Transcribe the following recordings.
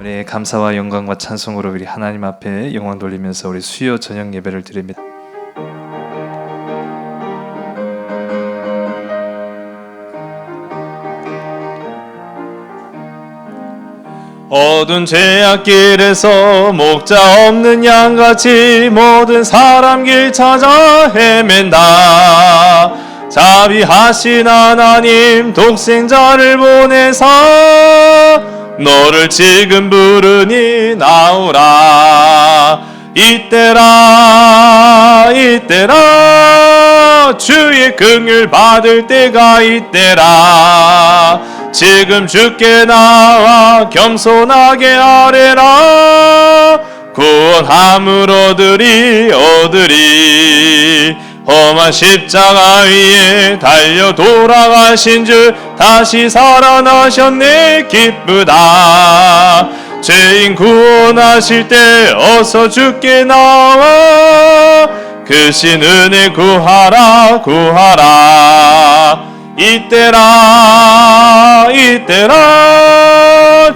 우리 감사와 영광과 찬송으로 우리 하나님 앞에 영광 돌리면서 우리 수요 저녁 예배를 드립니다. 어두운 죄악길에서 목자 없는 양같이 모든 사람 길 찾아 헤맨다. 자비하신 하나님 독생자를 보내사 너를 지금 부르니 나오라. 이때라 이때라 주의 긍휼 받을 때가 이때라. 지금 주께 나와 겸손하게 아뢰라. 구원함을 얻으리 험한 십자가 위에 달려 돌아가신 주 다시 살아나셨네 기쁘다. 죄인 구원하실 때 어서 주께 나와 그 신 은혜 구하라. 이때라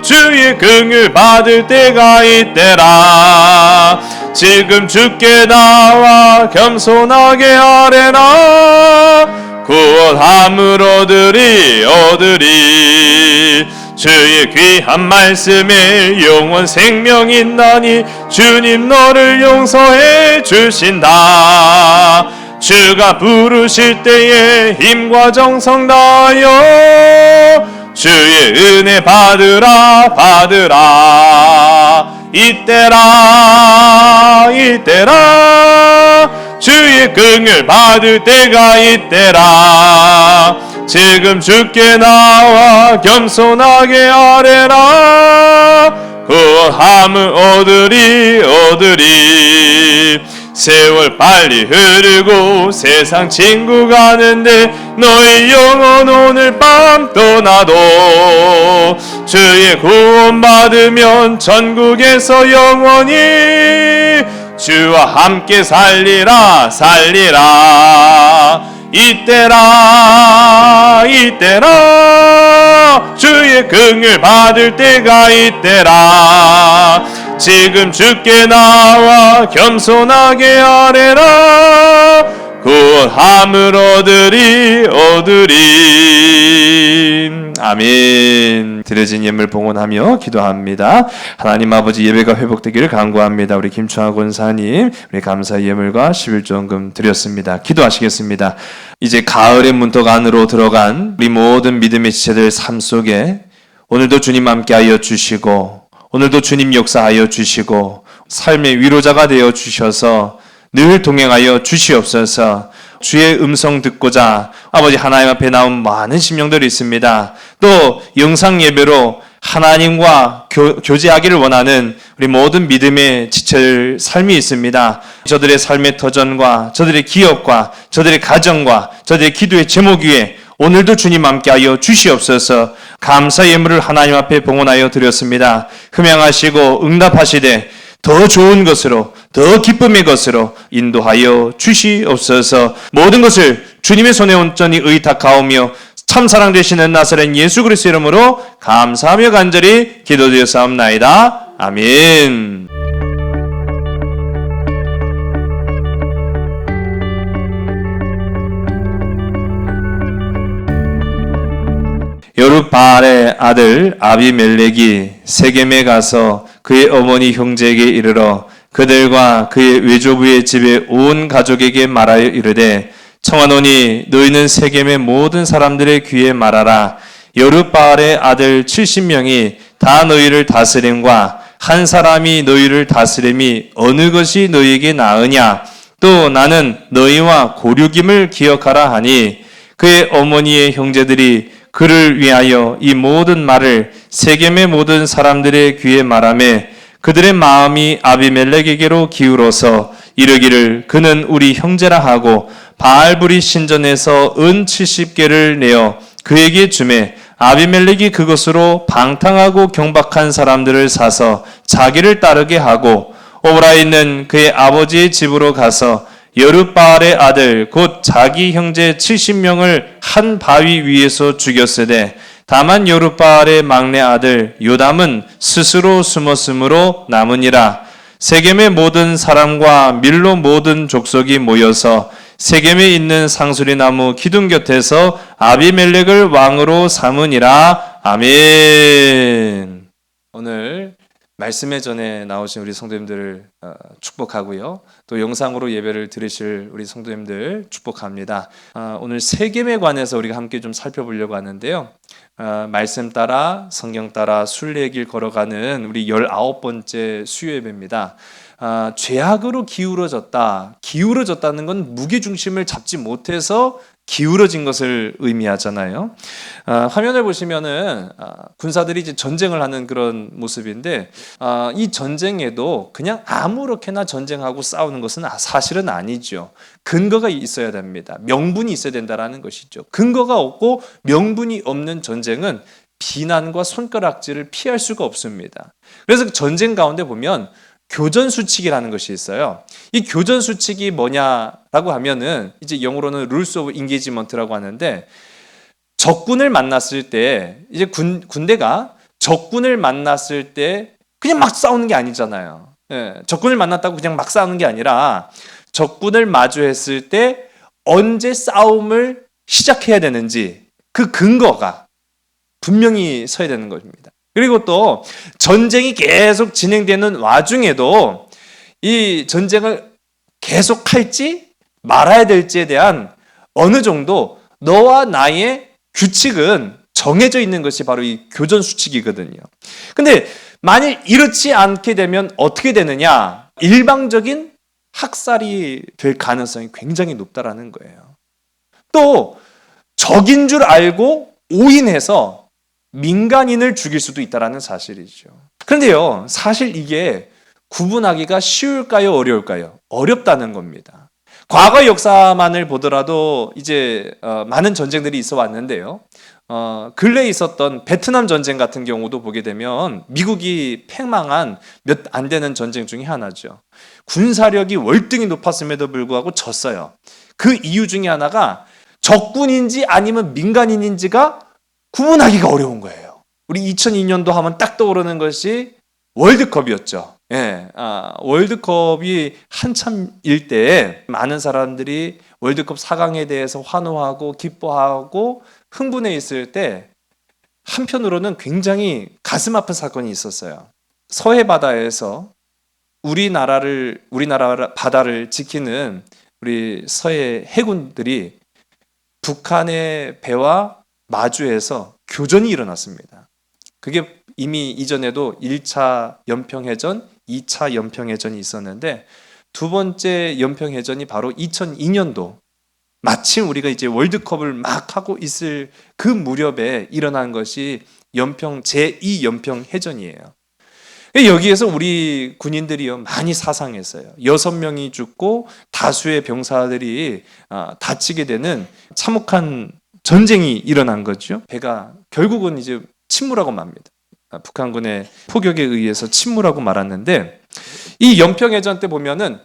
주의 긍휼 받을 때가 이때라. 지금 주께 나와 겸손하게 아뢰라. 구원함을 얻으리 주의 귀한 말씀에 영원 생명 있나니 주님 너를 용서해 주신다. 주가 부르실 때에 힘과 정성 다하여 주의 은혜 받으라. 이때라 주의 긍휼 받을 때가 이때라. 지금 주께 나와 겸손하게 아뢰라. 구원함을 얻으리 세월 빨리 흐르고 세상 친구 가는데 너의 영혼 오늘 밤 떠나도 주의 구원 받으면 천국에서 영원히 주와 함께 살리라. 이때라 주의 긍휼 받을 때가 이때라. 지금 주께 나와 겸손하게 아뢰라. 구원함을 얻으리 아멘. 드려진 예물 봉헌하며 기도합니다. 하나님 아버지 예배가 회복되기를 간구합니다. 우리 김충하 권사님 우리 감사 예물과 11조원금 드렸습니다. 기도하시겠습니다. 이제 가을의 문턱 안으로 들어간 우리 모든 믿음의 지체들 삶 속에 오늘도 주님 함께하여 주시고 오늘도 주님 역사하여 주시고 삶의 위로자가 되어 주셔서 늘 동행하여 주시옵소서. 주의 음성 듣고자 아버지 하나님 앞에 나온 많은 심령들이 있습니다. 또 영상 예배로 하나님과 교제하기를 원하는 우리 모든 믿음의 지체들 삶이 있습니다. 저들의 삶의 터전과 저들의 기업과 저들의 가정과 저들의 기도의 제목 위에 오늘도 주님 함께하여 주시옵소서. 감사 예물을 하나님 앞에 봉헌하여 드렸습니다. 흠양하시고 응답하시되 더 좋은 것으로 더 기쁨의 것으로 인도하여 주시옵소서. 모든 것을 주님의 손에 온전히 의탁하오며 참사랑 되시는 나사렛 예수 그리스도 이름으로 감사하며 간절히 기도드렸사옵나이다. 아멘. 여룻바알의 아들 아비멜렉이 세겜에 가서 그의 어머니 형제에게 이르러 그들과 그의 외조부의 집에 온 가족에게 말하여 이르되 청하노니 너희는 세겜의 모든 사람들의 귀에 말하라. 여룻바알의 아들 70명이 다 너희를 다스림과 한 사람이 너희를 다스림이 어느 것이 너희에게 나으냐. 또 나는 너희와 고륙임을 기억하라 하니 그의 어머니의 형제들이 그를 위하여 이 모든 말을 세겜의 모든 사람들의 귀에 말하매 그들의 마음이 아비멜렉에게로 기울어서 이르기를 그는 우리 형제라 하고 바알브리 신전에서 은 70개를 내어 그에게 주매 아비멜렉이 그것으로 방탕하고 경박한 사람들을 사서 자기를 따르게 하고 오브라에 있는 그의 아버지의 집으로 가서 여룻바알의 아들 곧 자기 형제 70명을 한 바위 위에서 죽였으되 다만 여룻바알의 막내 아들 요담은 스스로 숨었으므로 남으니라. 세겜의 모든 사람과 밀로 모든 족속이 모여서 세겜에 있는 상수리 나무 기둥 곁에서 아비멜렉을 왕으로 삼으니라. 아멘. 오늘 말씀의 전에 나오신 우리 성도님들을 축복하고요. 또 영상으로 예배를 들으실 우리 성도님들 축복합니다. 오늘 세겜에 관해서 우리가 함께 좀 살펴보려고 하는데요. 말씀 따라 성경 따라 순례의 길 걸어가는 우리 19번째 수요 예배입니다. 죄악으로 기울어졌다는 건 무게중심을 잡지 못해서 기울어진 것을 의미하잖아요. 화면을 보시면은 군사들이 이제 전쟁을 하는 그런 모습인데 이 전쟁에도 그냥 아무렇게나 전쟁하고 싸우는 것은 사실은 아니죠. 근거가 있어야 됩니다. 명분이 있어야 된다라는 것이죠. 근거가 없고 명분이 없는 전쟁은 비난과 손가락질을 피할 수가 없습니다. 그래서 전쟁 가운데 보면 교전수칙이라는 것이 있어요. 이 교전수칙이 뭐냐라고 하면은 이제 영어로는 Rules of Engagement라고 하는데 적군을 만났을 때 이제 군대가 적군을 만났을 때 그냥 막 싸우는 게 아니잖아요. 적군을 만났다고 그냥 막 싸우는 게 아니라 적군을 마주했을 때 언제 싸움을 시작해야 되는지 그 근거가 분명히 서야 되는 것입니다. 그리고 또 전쟁이 계속 진행되는 와중에도 이 전쟁을 계속할지 말아야 될지에 대한 어느 정도 너와 나의 규칙은 정해져 있는 것이 바로 이 교전수칙이거든요. 근데 만일 이렇지 않게 되면 어떻게 되느냐? 일방적인 학살이 될 가능성이 굉장히 높다라는 거예요. 또 적인 줄 알고 오인해서 민간인을 죽일 수도 있다는 사실이죠. 그런데요, 사실 이게 구분하기가 쉬울까요? 어려울까요? 어렵다는 겁니다. 과거 역사만을 보더라도 이제 많은 전쟁들이 있어 왔는데요. 근래에 있었던 베트남 전쟁 같은 경우도 보게 되면 미국이 패망한 몇 안 되는 전쟁 중에 하나죠. 군사력이 월등히 높았음에도 불구하고 졌어요. 그 이유 중에 하나가 적군인지 아니면 민간인인지가 구분하기가 어려운 거예요. 우리 2002년도 하면 딱 떠오르는 것이 월드컵이었죠. 월드컵이 한참일 때 많은 사람들이 월드컵 4강에 대해서 환호하고 기뻐하고 흥분해 있을 때 한편으로는 굉장히 가슴 아픈 사건이 있었어요. 서해 바다에서 우리나라 바다를 지키는 우리 서해 해군들이 북한의 배와 마주해서 교전이 일어났습니다. 그게 이미 이전에도 1차 연평해전, 2차 연평해전이 있었는데 두 번째 연평해전이 바로 2002년도 마침 우리가 이제 월드컵을 막 하고 있을 그 무렵에 일어난 것이 제2 연평해전이에요. 여기에서 우리 군인들이요 많이 사상했어요. 6명이 죽고 다수의 병사들이 다치게 되는 참혹한 전쟁이 일어난 거죠. 배가 결국은 이제 침몰하고 맙니다. 북한군의 포격에 의해서 침몰하고 말았는데 이 연평해전 때 보면은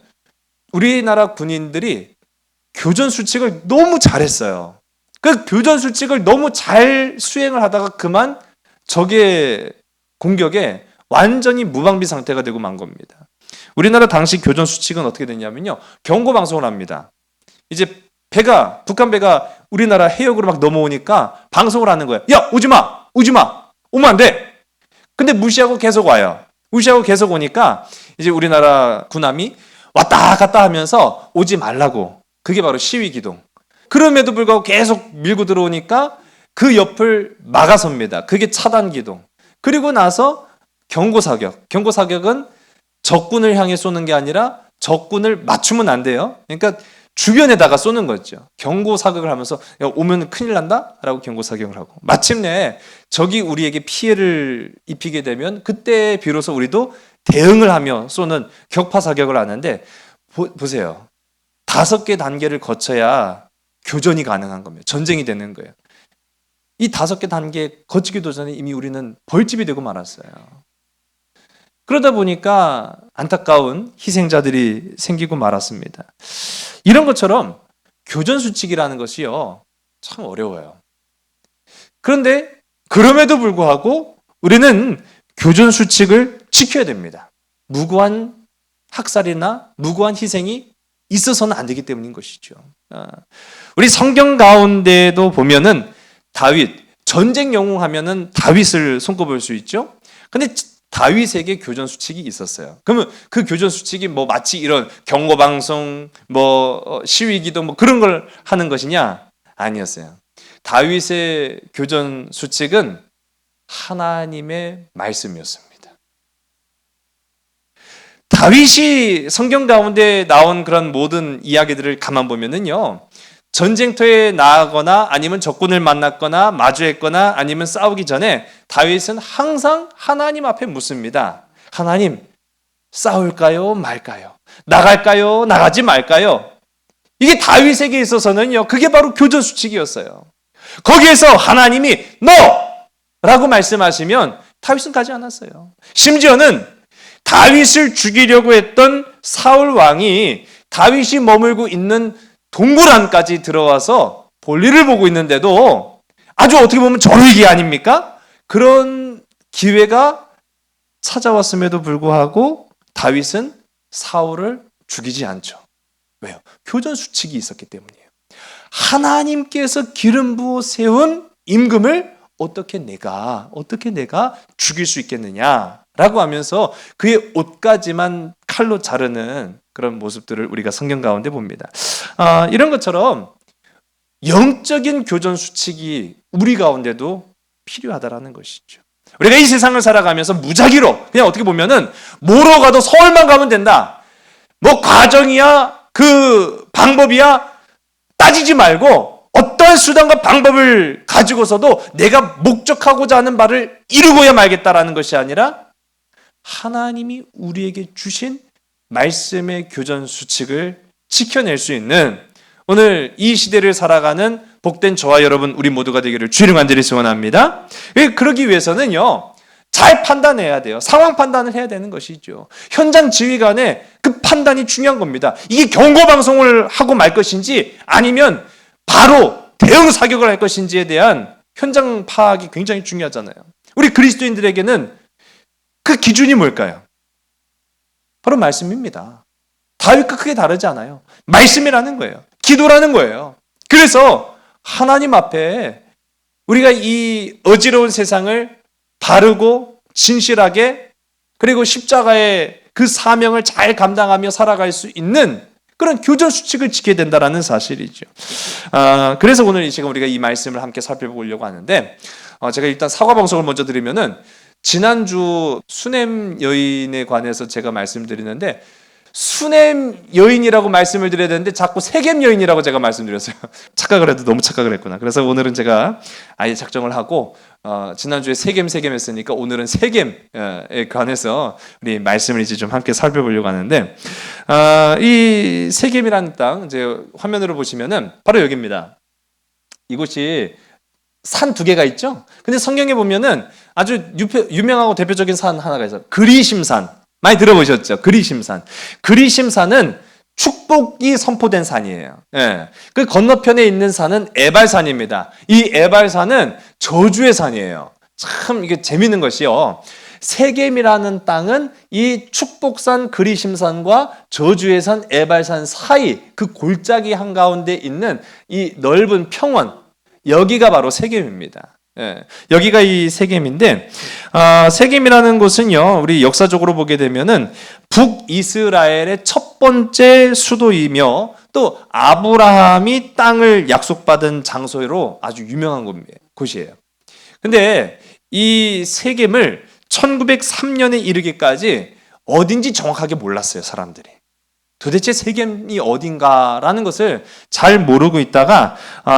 우리나라 군인들이 교전 수칙을 너무 잘했어요. 그 교전 수칙을 너무 잘 수행을 하다가 그만 적의 공격에 완전히 무방비 상태가 되고 만 겁니다. 우리나라 당시 교전 수칙은 어떻게 됐냐면요. 경고 방송을 합니다. 이제 북한 배가 우리나라 해역으로 막 넘어오니까 방송을 하는 거예요. 야, 오지 마! 오면 안 돼! 근데 무시하고 계속 와요. 무시하고 계속 오니까 이제 우리나라 군함이 왔다 갔다 하면서 오지 말라고. 그게 바로 시위 기동. 그럼에도 불구하고 계속 밀고 들어오니까 그 옆을 막아섭니다. 그게 차단 기동. 그리고 나서 경고 사격. 경고 사격은 적군을 향해 쏘는 게 아니라 적군을 맞추면 안 돼요. 그러니까 주변에다가 쏘는 거죠. 경고 사격을 하면서 야, 오면 큰일 난다? 라고 경고 사격을 하고 마침내 적이 우리에게 피해를 입히게 되면 그때 비로소 우리도 대응을 하며 쏘는 격파 사격을 하는데 보세요. 5개 단계를 거쳐야 교전이 가능한 겁니다. 전쟁이 되는 거예요. 이 5개 단계 거치기도 전에 이미 우리는 벌집이 되고 말았어요. 그러다 보니까 안타까운 희생자들이 생기고 말았습니다. 이런 것처럼 교전수칙이라는 것이요, 참 어려워요. 그런데 그럼에도 불구하고 우리는 교전수칙을 지켜야 됩니다. 무고한 학살이나 무고한 희생이 있어서는 안 되기 때문인 것이죠. 우리 성경 가운데도 보면은 다윗, 전쟁 영웅 하면은 다윗을 손꼽을 수 있죠. 근데 다윗에게 교전 수칙이 있었어요. 그러면 그 교전 수칙이 뭐 마치 이런 경고 방송, 뭐 시위 기도 뭐 그런 걸 하는 것이냐? 아니었어요. 다윗의 교전 수칙은 하나님의 말씀이었습니다. 다윗이 성경 가운데 나온 그런 모든 이야기들을 가만 보면은요, 전쟁터에 나가거나 아니면 적군을 만났거나 마주했거나 아니면 싸우기 전에 다윗은 항상 하나님 앞에 묻습니다. 하나님, 싸울까요? 말까요? 나갈까요? 나가지 말까요? 이게 다윗에게 있어서는요, 그게 바로 교전수칙이었어요. 거기에서 하나님이 라고 말씀하시면 다윗은 가지 않았어요. 심지어는 다윗을 죽이려고 했던 사울 왕이 다윗이 머물고 있는 동굴 안까지 들어와서 볼일을 보고 있는데도 아주 어떻게 보면 절위기 아닙니까? 그런 기회가 찾아왔음에도 불구하고 다윗은 사울을 죽이지 않죠. 왜요? 교전수칙이 있었기 때문이에요. 하나님께서 기름 부어 세운 임금을 어떻게 내가 죽일 수 있겠느냐라고 하면서 그의 옷까지만 칼로 자르는 그런 모습들을 우리가 성경 가운데 봅니다. 이런 것처럼 영적인 교전 수칙이 우리 가운데도 필요하다라는 것이죠. 우리가 이 세상을 살아가면서 무작위로 그냥 어떻게 보면은 뭐로 가도 서울만 가면 된다. 뭐 과정이야, 그 방법이야 따지지 말고 어떠한 수단과 방법을 가지고서도 내가 목적하고자 하는 바를 이루고야 말겠다라는 것이 아니라 하나님이 우리에게 주신 말씀의 교전 수칙을 지켜낼 수 있는 오늘 이 시대를 살아가는 복된 저와 여러분 우리 모두가 되기를 주님 간절히 소원합니다. 그러기 위해서는요, 잘 판단해야 돼요. 상황 판단을 해야 되는 것이죠. 현장 지휘관의 그 판단이 중요한 겁니다. 이게 경고 방송을 하고 말 것인지 아니면 바로 대응 사격을 할 것인지에 대한 현장 파악이 굉장히 중요하잖아요. 우리 그리스도인들에게는 그 기준이 뭘까요? 바로 말씀입니다. 다윗과 크게 다르지 않아요. 말씀이라는 거예요. 기도라는 거예요. 그래서 하나님 앞에 우리가 이 어지러운 세상을 바르고 진실하게 그리고 십자가의 그 사명을 잘 감당하며 살아갈 수 있는 그런 교전 수칙을 지켜야 된다는 사실이죠. 그래서 오늘 이 시간 우리가 이 말씀을 함께 살펴보려고 하는데 제가 일단 사과 방송을 먼저 드리면은 지난주 수냄 여인에 관해서 제가 말씀드리는데 수냄 여인이라고 말씀을 드려야 되는데 자꾸 세겜 여인이라고 제가 말씀드렸어요. 착각을 해도 너무 착각을 했구나. 그래서 오늘은 제가 아예 작정을 하고 지난주에 세겜 했으니까 오늘은 세겜에 관해서 우리 말씀을 이제 좀 함께 살펴보려고 하는데 이 세겜이라는 땅 이제 화면으로 보시면은 바로 여기입니다. 이곳이 산 2개가 있죠. 근데 성경에 보면은 아주 유명하고 대표적인 산 하나가 있어요. 그리심산. 많이 들어보셨죠? 그리심산은 축복이 선포된 산이에요. 예. 그 건너편에 있는 산은 에발산입니다. 이 에발산은 저주의 산이에요. 참 이게 재밌는 것이요. 세겜이라는 땅은 이 축복산 그리심산과 저주의 산 에발산 사이 그 골짜기 한가운데 있는 이 넓은 평원, 여기가 바로 세겜입니다. 예, 여기가 이 세겜인데 세겜이라는 곳은요, 우리 역사적으로 보게 되면은 북이스라엘의 첫 번째 수도이며 또 아브라함이 땅을 약속받은 장소로 아주 유명한 곳이에요. 근데 이 세겜을 1903년에 이르기까지 어딘지 정확하게 몰랐어요, 사람들이. 도대체 세겜이 어딘가라는 것을 잘 모르고 있다가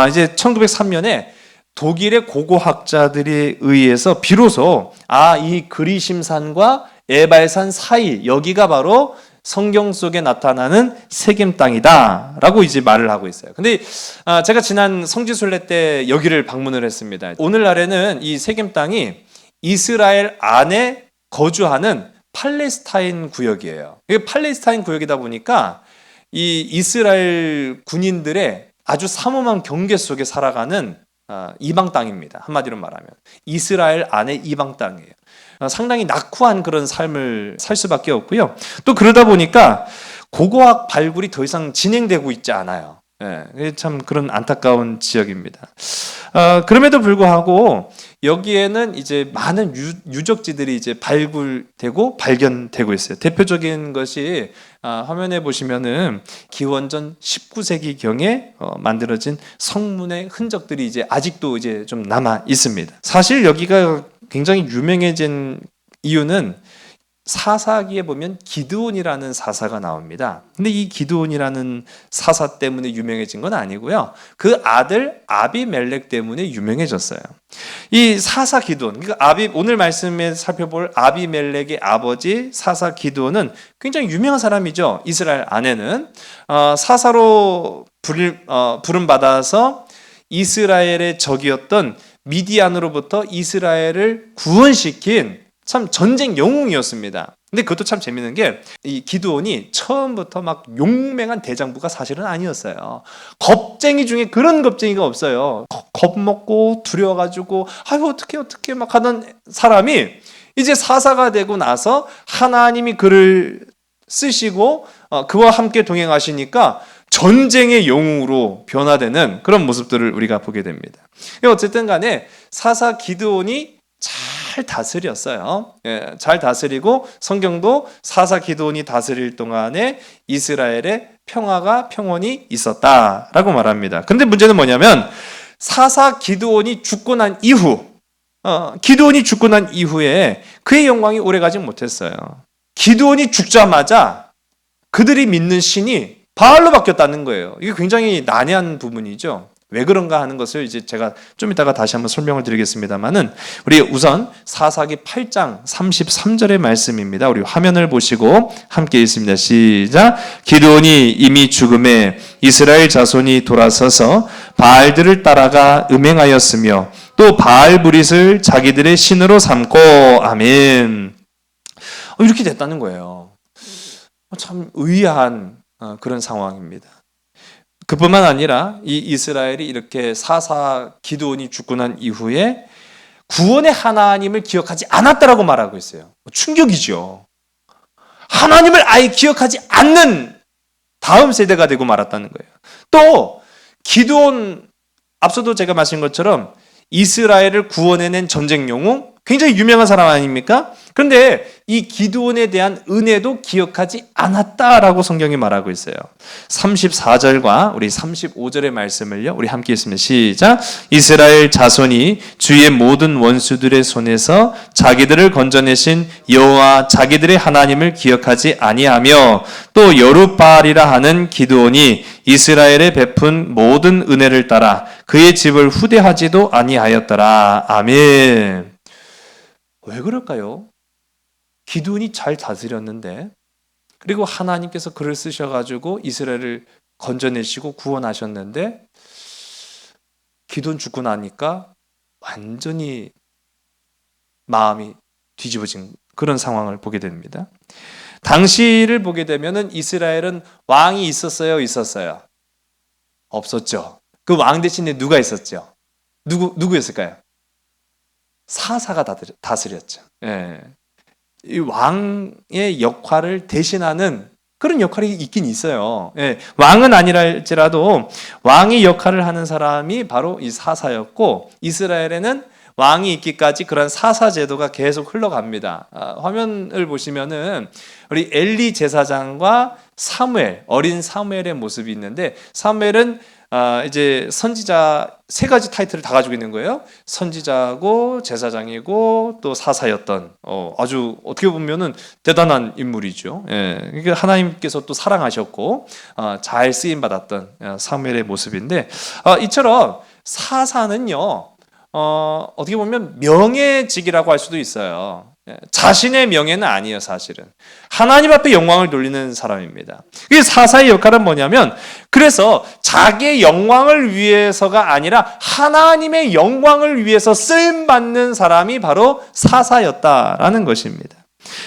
이제 1903년에 독일의 고고학자들에 의해서 비로소 이 그리심산과 에발산 사이 여기가 바로 성경 속에 나타나는 세겜 땅이다라고 이제 말을 하고 있어요. 근데 제가 지난 성지순례 때 여기를 방문을 했습니다. 오늘날에는 이 세겜 땅이 이스라엘 안에 거주하는 팔레스타인 구역이에요. 이게 팔레스타인 구역이다 보니까 이 이스라엘 군인들의 아주 삼엄한 경계 속에 살아가는 이방 땅입니다. 한마디로 말하면 이스라엘 안에 이방 땅이에요. 상당히 낙후한 그런 삶을 살 수밖에 없고요. 또 그러다 보니까 고고학 발굴이 더 이상 진행되고 있지 않아요. 참 그런 안타까운 지역입니다. 그럼에도 불구하고 여기에는 이제 많은 유적지들이 이제 발굴되고 발견되고 있어요. 대표적인 것이 화면에 보시면은 기원전 19세기 경에 만들어진 성문의 흔적들이 이제 아직도 이제 좀 남아 있습니다. 사실 여기가 굉장히 유명해진 이유는 사사기에 보면 기드온이라는 사사가 나옵니다. 근데 이 기드온이라는 사사 때문에 유명해진 건 아니고요. 그 아들 아비멜렉 때문에 유명해졌어요. 이 사사 기드온, 그러니까 오늘 말씀에 살펴볼 아비멜렉의 아버지 사사 기드온은 굉장히 유명한 사람이죠. 이스라엘 안에는 사사로 부름받아서 이스라엘의 적이었던 미디안으로부터 이스라엘을 구원시킨 참 전쟁 영웅이었습니다. 근데 그것도 참 재밌는 게 이 기드온이 처음부터 막 용맹한 대장부가 사실은 아니었어요. 겁쟁이 중에 그런 겁쟁이가 없어요. 겁먹고 두려워가지고 아유 어떻게 막 하던 사람이 이제 사사가 되고 나서 하나님이 그를 쓰시고 그와 함께 동행하시니까 전쟁의 영웅으로 변화되는 그런 모습들을 우리가 보게 됩니다. 어쨌든 간에 사사 기드온이 잘 다스렸어요. 잘 다스리고 성경도 사사 기드온이 다스릴 동안에 이스라엘의 평온이 있었다라고 말합니다. 근데 문제는 뭐냐면 사사 기드온이 죽고 난 이후 기드온이 죽고 난 이후에 그의 영광이 오래가지 못했어요. 기드온이 죽자마자 그들이 믿는 신이 바알로 바뀌었다는 거예요. 이게 굉장히 난해한 부분이죠. 왜 그런가 하는 것을 이제 제가 좀 이따가 다시 한번 설명을 드리겠습니다만은 우리 우선 사사기 8장 33절의 말씀입니다. 우리 화면을 보시고 함께 읽습니다. 시작. 기드온이 이미 죽음에 이스라엘 자손이 돌아서서 바알들을 따라가 음행하였으며 또 바알 브릿을 자기들의 신으로 삼고 아멘. 이렇게 됐다는 거예요. 참 의아한 그런 상황입니다. 그뿐만 아니라 이 이스라엘이 이렇게 사사 기드온이 죽고 난 이후에 구원의 하나님을 기억하지 않았다라고 말하고 있어요. 충격이죠. 하나님을 아예 기억하지 않는 다음 세대가 되고 말았다는 거예요. 또 기드온, 앞서도 제가 말씀한 것처럼 이스라엘을 구원해낸 전쟁 영웅, 굉장히 유명한 사람 아닙니까? 그런데 이 기드온에 대한 은혜도 기억하지 않았다라고 성경이 말하고 있어요. 34절과 우리 35절의 말씀을요, 우리 함께 읽습니다. 시작. 이스라엘 자손이 주의 모든 원수들의 손에서 자기들을 건져내신 여호와 자기들의 하나님을 기억하지 아니하며 또 여룻바알이라 하는 기드온이 이스라엘에 베푼 모든 은혜를 따라 그의 집을 후대하지도 아니하였더라. 아멘. 왜 그럴까요? 기드온이 잘 다스렸는데, 그리고 하나님께서 그를 쓰셔가지고 이스라엘을 건져내시고 구원하셨는데, 기드온 죽고 나니까 완전히 마음이 뒤집어진 그런 상황을 보게 됩니다. 당시를 보게 되면은 이스라엘은 왕이 있었어요? 없었죠. 그 왕 대신에 누가 있었죠? 누구였을까요? 사사가 다스렸죠. 예. 이 왕의 역할을 대신하는 그런 역할이 있긴 있어요. 예. 왕은 아니랄지라도 왕의 역할을 하는 사람이 바로 이 사사였고, 이스라엘에는 왕이 있기까지 그런 사사 제도가 계속 흘러갑니다. 화면을 보시면은 우리 엘리 제사장과 사무엘, 어린 사무엘의 모습이 있는데, 사무엘은 이제 선지자 세 가지 타이틀을 다 가지고 있는 거예요. 선지자고 제사장이고 또 사사였던 아주 어떻게 보면은 대단한 인물이죠. 예, 그러니까 하나님께서 또 사랑하셨고 잘 쓰임 받았던 사무엘의 모습인데, 이처럼 사사는요 어떻게 보면 명예직이라고 할 수도 있어요. 자신의 명예는 아니에요, 사실은. 하나님 앞에 영광을 돌리는 사람입니다. 이 사사의 역할은 뭐냐면, 그래서 자기의 영광을 위해서가 아니라 하나님의 영광을 위해서 쓰임받는 사람이 바로 사사였다라는 것입니다.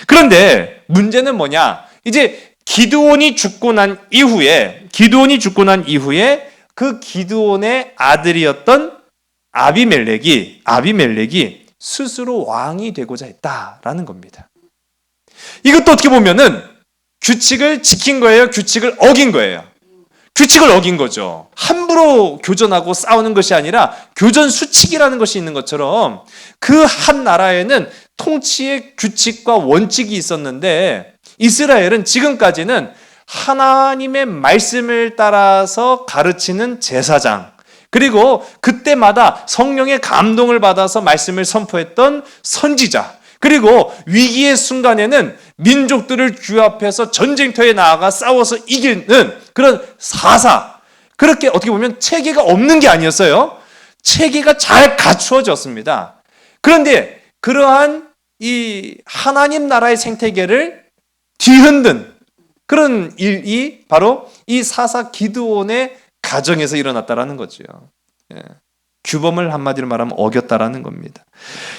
그런데 문제는 뭐냐? 이제 기드온이 죽고 난 이후에 그 기드온의 아들이었던 아비멜렉이 스스로 왕이 되고자 했다라는 겁니다. 이것도 어떻게 보면은 규칙을 지킨 거예요? 규칙을 어긴 거예요? 규칙을 어긴 거죠. 함부로 교전하고 싸우는 것이 아니라 교전 수칙이라는 것이 있는 것처럼 그 한 나라에는 통치의 규칙과 원칙이 있었는데 이스라엘은 지금까지는 하나님의 말씀을 따라서 가르치는 제사장, 그리고 그때마다 성령의 감동을 받아서 말씀을 선포했던 선지자, 그리고 위기의 순간에는 민족들을 규합해서 전쟁터에 나아가 싸워서 이기는 그런 사사, 그렇게 어떻게 보면 체계가 없는 게 아니었어요. 체계가 잘 갖추어졌습니다. 그런데 그러한 이 하나님 나라의 생태계를 뒤흔든 그런 일이 바로 이 사사 기드온의 가정에서 일어났다라는 거죠. 규범을 한마디로 말하면 어겼다라는 겁니다.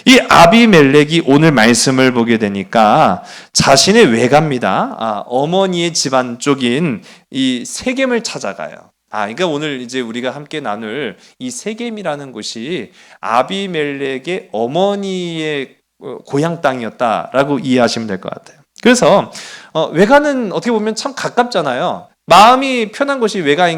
이 아비멜렉이 오늘 말씀을 보게 되니까 자신의 외가입니다. 어머니의 집안 쪽인 이 세겜을 찾아가요. 그러니까 오늘 이제 우리가 함께 나눌 이 세겜이라는 곳이 아비멜렉의 어머니의 고향 땅이었다라고 이해하시면 될 것 같아요. 그래서 외가는 어떻게 보면 참 가깝잖아요. 마음이 편한 곳이 외가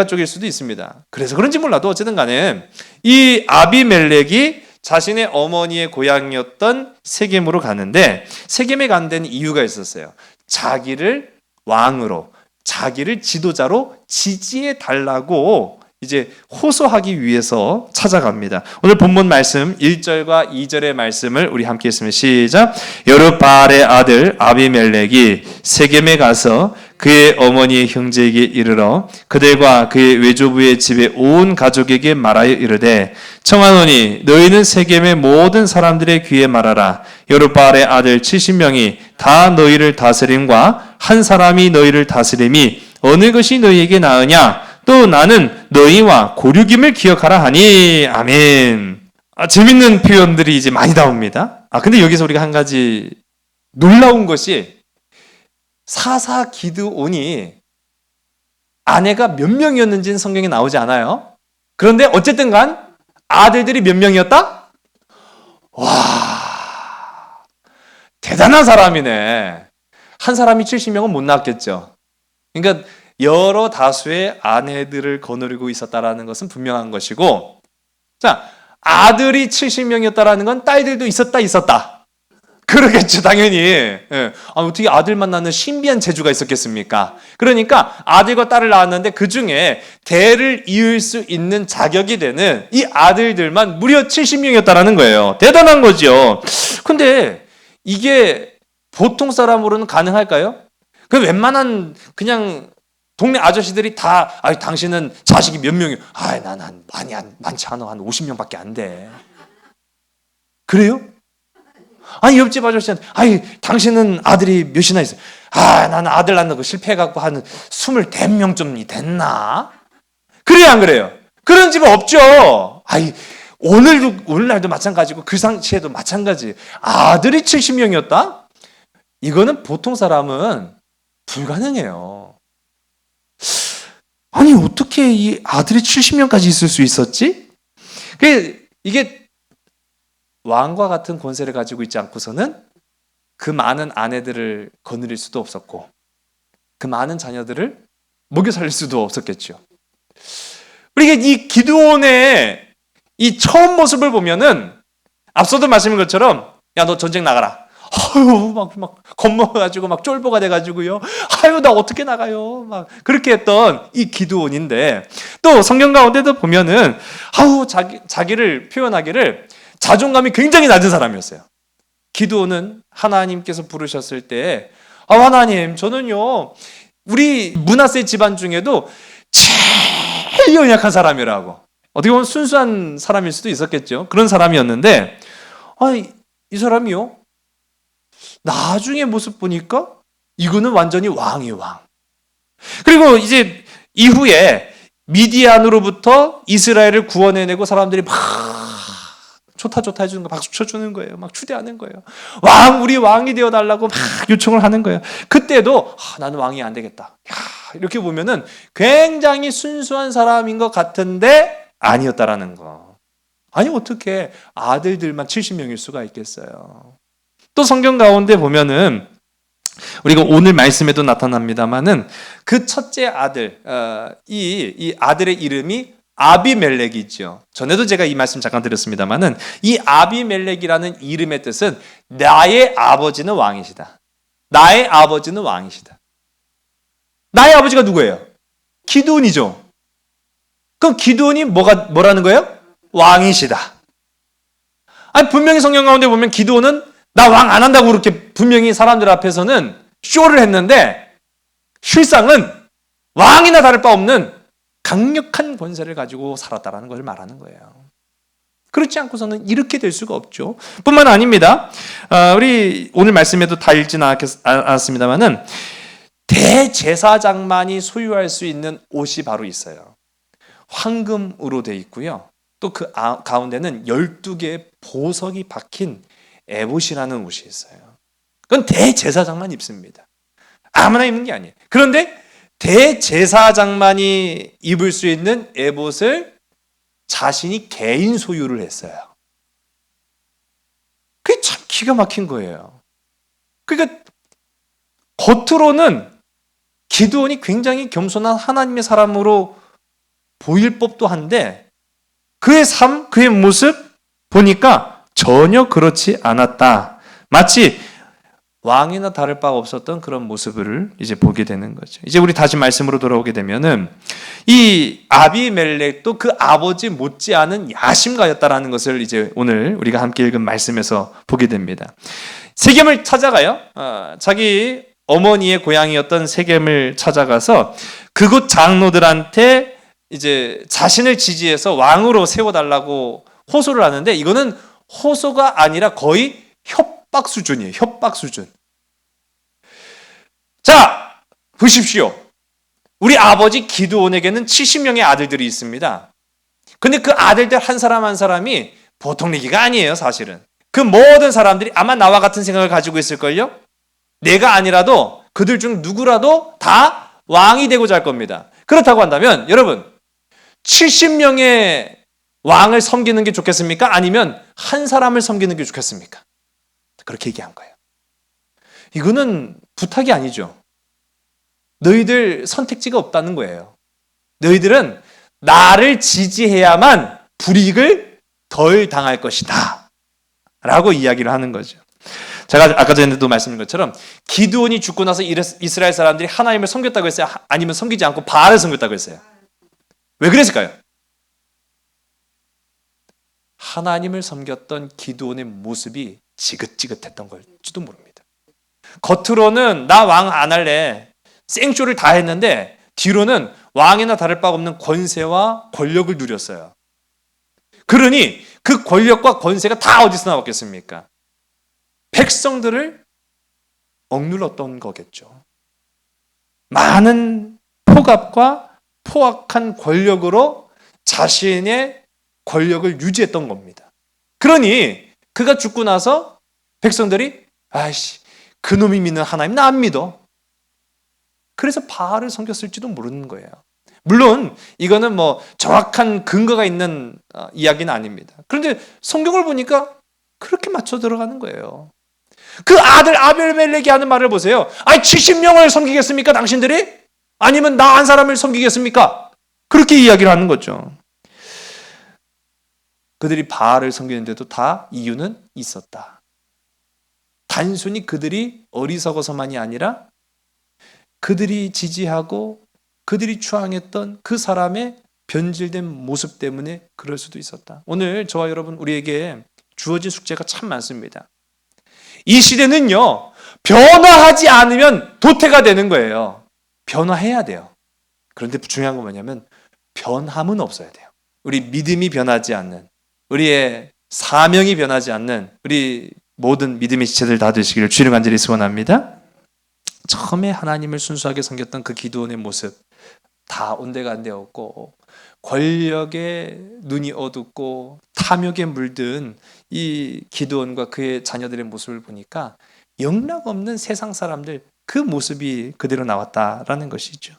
쪽일 수도 있습니다. 그래서 그런지 몰라도 어쨌든 간에 이 아비멜렉이 자신의 어머니의 고향이었던 세겜으로 가는데, 세겜에 간 데는 이유가 있었어요. 자기를 왕으로, 자기를 지도자로 지지해 달라고 이제 호소하기 위해서 찾아갑니다. 오늘 본문 말씀 1절과 2절의 말씀을 우리 함께 했으면 시작. 여룻바알의 아들 아비멜렉이 세겜에 가서 그의 어머니의 형제에게 이르러 그들과 그의 외조부의 집에 온 가족에게 말하여 이르되, 청하노니 너희는 세겜의 모든 사람들의 귀에 말하라. 여룻바알의 아들 70명이 다 너희를 다스림과 한 사람이 너희를 다스림이 어느 것이 너희에게 나으냐? 또 나는 너희와 고륙임을 기억하라 하니. 아멘. 재밌는 표현들이 이제 많이 나옵니다. 근데 여기서 우리가 한 가지 놀라운 것이, 사사 기드온이 아내가 몇 명이었는지는 성경에 나오지 않아요. 그런데 어쨌든 간 아들들이 몇 명이었다? 와, 대단한 사람이네. 한 사람이 70명은 못 낳았겠죠. 그러니까 여러 다수의 아내들을 거느리고 있었다라는 것은 분명한 것이고, 자, 아들이 70명이었다라는 건 딸들도 있었다. 그러겠죠, 당연히. 어떻게 아들만 낳는 신비한 재주가 있었겠습니까? 그러니까 아들과 딸을 낳았는데 그 중에 대를 이을 수 있는 자격이 되는 이 아들들만 무려 70명이었다라는 거예요. 대단한 거죠. 근데 이게 보통 사람으로는 가능할까요? 그 웬만한 그냥 동네 아저씨들이 다, 당신은 자식이 몇 명이요? 난 많지 않아. 한 50명밖에 안 돼. 그래요? 옆집 아저씨한테, 당신은 아들이 몇이나 있어요? 나는 아들 낳는 거 실패해갖고 한 20명 좀 됐나? 그래요, 안 그래요? 그런 집은 없죠. 오늘날도 마찬가지고 그 당시에도 마찬가지. 아들이 70명이었다? 이거는 보통 사람은 불가능해요. 어떻게 이 아들이 70명까지 있을 수 있었지? 이게 왕과 같은 권세를 가지고 있지 않고서는 그 많은 아내들을 거느릴 수도 없었고, 그 많은 자녀들을 먹여 살릴 수도 없었겠죠. 우리가 이 기드온의 이 처음 모습을 보면은 앞서도 말씀인 것처럼, 야, 너 전쟁 나가라. 막 겁먹어가지고 막 쫄보가 돼가지고요. 나 어떻게 나가요? 막 그렇게 했던 이 기드온인데, 또 성경 가운데도 보면은 자기를 표현하기를 자존감이 굉장히 낮은 사람이었어요. 기드온은 하나님께서 부르셨을 때, 하나님, 저는요 우리 므낫세 집안 중에도 제일 연약한 사람이라고, 어떻게 보면 순수한 사람일 수도 있었겠죠. 그런 사람이었는데, 이 사람이요 나중에 모습 보니까 이거는 완전히 왕이에요, 왕. 그리고 이제 이후에 미디안으로부터 이스라엘을 구원해내고 사람들이 막 좋다 해주는 거, 박수 쳐주는 거예요. 막 추대하는 거예요. 우리 왕이 되어달라고 막 요청을 하는 거예요. 그때도 나는 왕이 안 되겠다. 이렇게 보면은 굉장히 순수한 사람인 것 같은데 아니었다라는 거. 아니 어떻게 아들들만 70명일 수가 있겠어요. 또 성경 가운데 보면은 우리가 오늘 말씀에도 나타납니다만은 그 첫째 아들, 이 아들의 이름이 아비멜렉이죠. 전에도 제가 이 말씀 잠깐 드렸습니다만은 이 아비멜렉이라는 이름의 뜻은 나의 아버지는 왕이시다. 나의 아버지는 왕이시다. 나의 아버지가 누구예요? 기드온이죠. 그럼 기드온이 뭐라는 거예요? 왕이시다. 아니 분명히 성경 가운데 보면 기드온은 나 왕 안 한다고 그렇게 분명히 사람들 앞에서는 쇼를 했는데 실상은 왕이나 다를 바 없는 강력한 권세를 가지고 살았다라는 걸 말하는 거예요. 그렇지 않고서는 이렇게 될 수가 없죠. 뿐만 아닙니다. 우리 오늘 말씀에도 다 읽지는 않았습니다만은 대제사장만이 소유할 수 있는 옷이 바로 있어요. 황금으로 되어 있고요. 또 그 가운데는 12개의 보석이 박힌 에봇이라는 옷이 있어요. 그건 대제사장만 입습니다. 아무나 입는 게 아니에요. 그런데 대제사장만이 입을 수 있는 에봇을 자신이 개인 소유를 했어요. 그게 참 기가 막힌 거예요. 그러니까 겉으로는 기드온이 굉장히 겸손한 하나님의 사람으로 보일 법도 한데 그의 삶, 그의 모습 보니까 전혀 그렇지 않았다. 마치 왕이나 다를 바가 없었던 그런 모습을 이제 보게 되는 거죠. 이제 우리 다시 말씀으로 돌아오게 되면은 이 아비멜렉도 그 아버지 못지않은 야심가였다라는 것을 이제 오늘 우리가 함께 읽은 말씀에서 보게 됩니다. 세겜을 찾아가요. 자기 어머니의 고향이었던 세겜을 찾아가서 그곳 장로들한테 이제 자신을 지지해서 왕으로 세워달라고 호소를 하는데 이거는 호소가 아니라 거의 협박 수준이에요. 협박 수준. 자, 보십시오. 우리 아버지 기드온에게는 70명의 아들들이 있습니다. 근데 그 아들들 한 사람 한 사람이 보통 얘기가 아니에요, 사실은. 그 모든 사람들이 아마 나와 같은 생각을 가지고 있을걸요? 내가 아니라도 그들 중 누구라도 다 왕이 되고자 할 겁니다. 그렇다고 한다면 여러분 70명의 왕을 섬기는 게 좋겠습니까? 아니면 한 사람을 섬기는 게 좋겠습니까? 그렇게 얘기한 거예요. 이거는 부탁이 아니죠. 너희들 선택지가 없다는 거예요. 너희들은 나를 지지해야만 불이익을 덜 당할 것이다 라고 이야기를 하는 거죠. 제가 아까 전에도 말씀드린 것처럼 기드온이 죽고 나서 이스라엘 사람들이 하나님을 섬겼다고 했어요? 아니면 섬기지 않고 바알을 섬겼다고 했어요? 왜 그랬을까요? 하나님을 섬겼던 기드온의 모습이 지긋지긋했던 걸지도 모릅니다. 겉으로는 나 왕 안 할래 생쇼를 다 했는데 뒤로는 왕이나 다를 바 없는 권세와 권력을 누렸어요. 그러니 그 권력과 권세가 다 어디서 나왔겠습니까? 백성들을 억눌렀던 거겠죠. 많은 폭압과 포악한 권력으로 자신의 권력을 유지했던 겁니다. 그러니 그가 죽고 나서 백성들이 아이씨 그놈이 믿는 하나님 나 안 믿어. 그래서 바알을 섬겼을지도 모르는 거예요. 물론 이거는 뭐 정확한 근거가 있는 이야기는 아닙니다. 그런데 성경을 보니까 그렇게 맞춰 들어가는 거예요. 그 아들 아벨멜렉이 하는 말을 보세요. 아니 70명을 섬기겠습니까 당신들이? 아니면 나 한 사람을 섬기겠습니까? 그렇게 이야기를 하는 거죠. 그들이 바알을 섬기는데도 다 이유는 있었다. 단순히 그들이 어리석어서만이 아니라 그들이 지지하고 그들이 추앙했던 그 사람의 변질된 모습 때문에 그럴 수도 있었다. 오늘 저와 여러분 우리에게 주어진 숙제가 참 많습니다. 이 시대는요, 변화하지 않으면 도태가 되는 거예요. 변화해야 돼요. 그런데 중요한 건 뭐냐면 변함은 없어야 돼요. 우리 믿음이 변하지 않는, 우리의 사명이 변하지 않는, 우리 모든 믿음의 지체들 다 되시기를 주님 간절히 소원합니다. 처음에 하나님을 순수하게 섬겼던 그 기드온의 모습 다 온데간데 없고 권력에 눈이 어둡고 탐욕에 물든 이 기드온과 그의 자녀들의 모습을 보니까 영락없는 세상 사람들 그 모습이 그대로 나왔다라는 것이죠.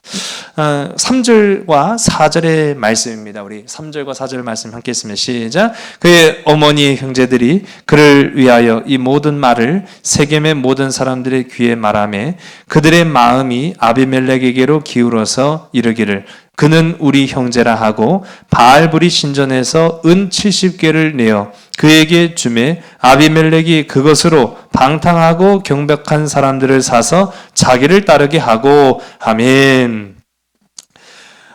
3절과 4절의 말씀입니다. 우리 3절과 4절 말씀 함께 했으면 시작. 그의 어머니 형제들이 그를 위하여 이 모든 말을 세겜의 모든 사람들의 귀에 말하매 그들의 마음이 아비멜렉에게로 기울어서 이르기를 그는 우리 형제라 하고 바알브리 신전에서 은 70개를 내어 그에게 주매 아비멜렉이 그것으로 방탕하고 경박한 사람들을 사서 자기를 따르게 하고 아멘.